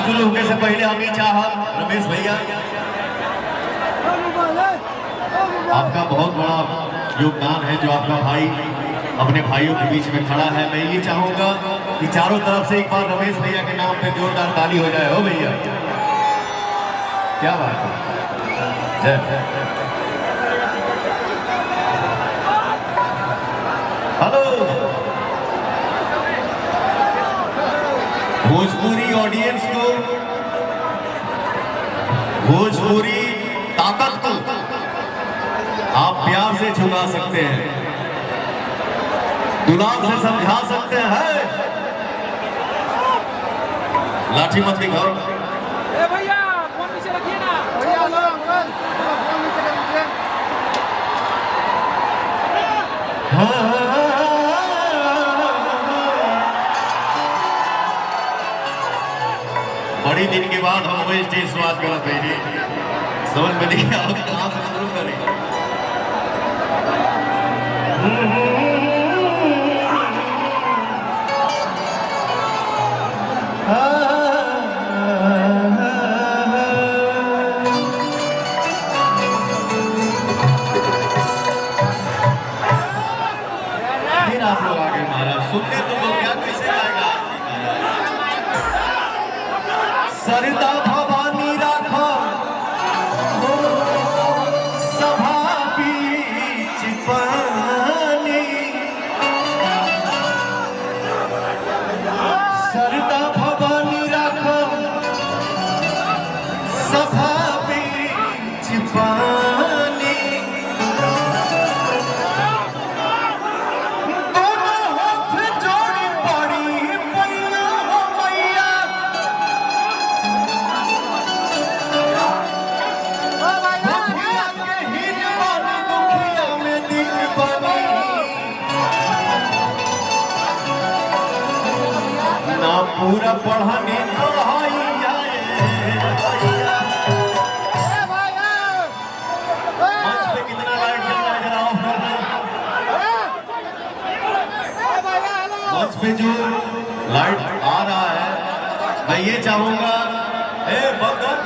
शुरू होने से पहले हम ही चाहत रमेश भैया आपका बहुत बड़ा योगदान है जो आपका भाई अपने भाइयों के बीच में खड़ा है। मैं ये चाहूंगा कि चारों तरफ से एक बार रमेश भैया के नाम पे जोरदार ताली हो जाए। हो भैया, क्या बात है। जय हेलो भोजपुरी ऑडियंस को, भोजपुरी ताकत को आप प्यार से झुका सकते हैं, गुलाब से समझा सकते हैं। लाठी मत दिखाओ भैया, फोन पीछे रखिए ना भैया। लो अंकल, फोन नीचे रखिए। बड़ी दिन के बाद हम वही स्टेज शुरुआत करते हैं, समझ में नहीं आओ कहाँ से शुरू करें। फिर आप लोग आगे महाराज सुनने तो लोग क्या कैसे आएगा। सरिता भवानी राखो सभा बीच पानी, सरिता भवानी राखो सभा बीच पानी, दोनों हाथ जोड़ी पड़ी मैया हो मैया, दुखिया के हित बनी दुखिया में दिन बनी, ना पूरा पढ़ाने पढ़ाई जाए। मंच पे कितना लाइट चल रहा है जरा ऑफ कर दो। मंच पे जो लाइट आ रहा है मैं ये चाहूंगा, भगत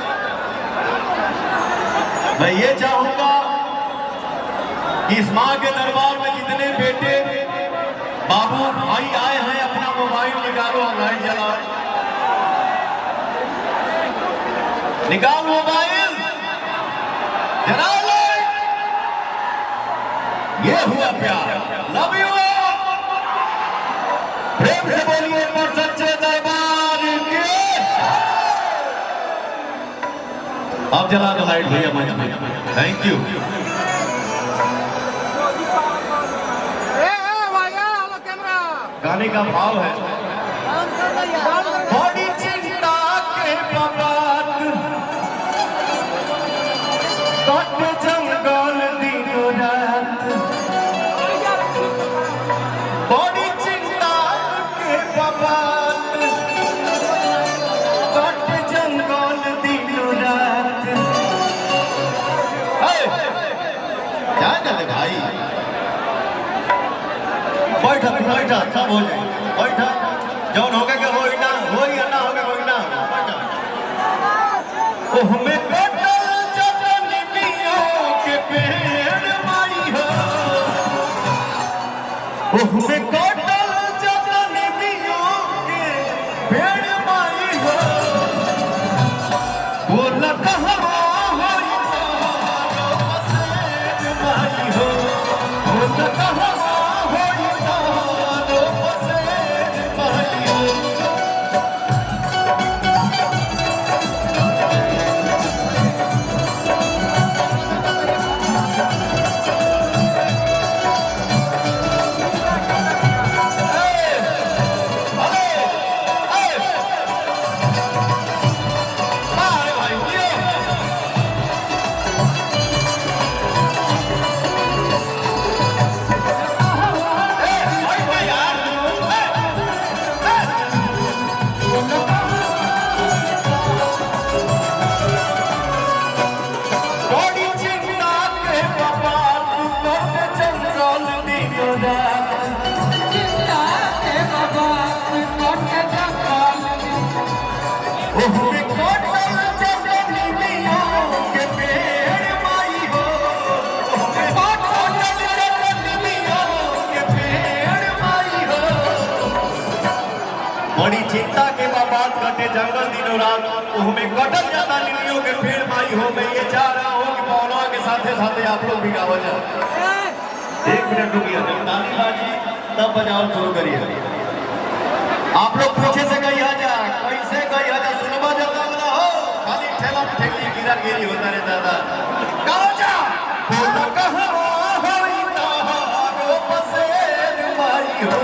मैं ये चाहूंगा कि इस माँ के दरबार में जितने बेटे बाबू भाई आए हैं अपना मोबाइल निकालो और लाइट जलाओ। निकाल मोबाइल, जलाओ लाइट। ये हुआ प्यार। Love you. प्रेम से बोलिए पर सच्चे दरबार के। अब जला दो लाइट भैया मंच में। Thank you. गाने का भाव है, बड़ी चिंता के बात कट जंगल दिनों रात, बड़ी चिंता के बात कट जंगल दिनों रात। क्या कर भाई, बैठा बैठा सब हो जाए, बैठा जौन हो गया हो ना हो या ना हो गया कोई ना बैठा। ओ हमें कटल चटनियों के पेड़ माई हो, ओ हमें कटल चटनियों के पेड़ माई हो, बोल कहाँ होई बसेर माई हो, बोल कहाँ चिंता के बात करते जंगल दिनों रात वो हमें कटल जाता लिलियों के पेड़ माई हो। मैं ये चाह रहा हूँ कि पौनवा के साथे साथे आप लोग भी गावल जाए। 1 मिनट रुकिए, ताली बाजी तब बजाओ शुरू करिए। आप लोग पीछे से कहीं आ जा, कैसे कहीं आ जा, सुनवा जाता ना हो, खाली ठेला ठेली गिरा गिरी होता रहता था। गाओ जा बोला कहाँ होई तारो बसेर माई हो।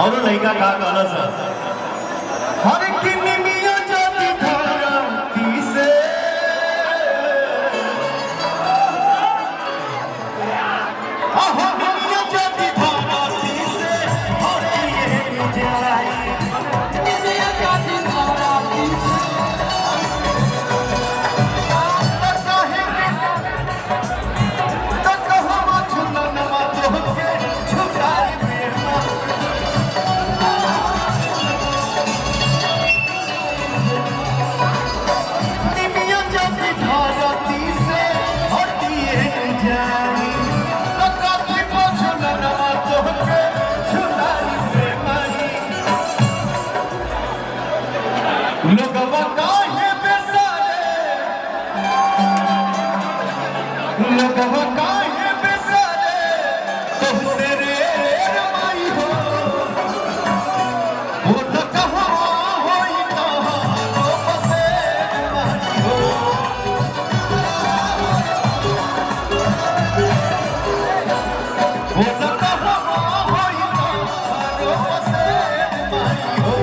और लड़का का कहला सर हर किन्नी मिया जाती धरती से आहो मिया जाती धरती से और ये जाई मिया जाती धरती से काहे के तक हम छुना नवा तो के छुटाई बेमा लोगवा काहे बेसारे तुमसे रे रमाई हो। बोल कहाँ होई तारो बसेर माई हो। बोल कहाँ होई तारो बसेर माई हो।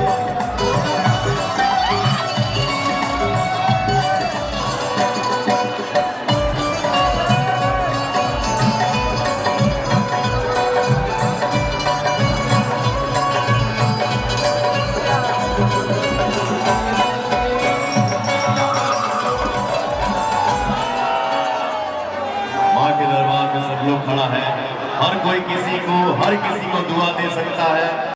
माँ के दरबार में सब लोग खड़ा है, हर कोई किसी को हर किसी को दुआ दे सकता है।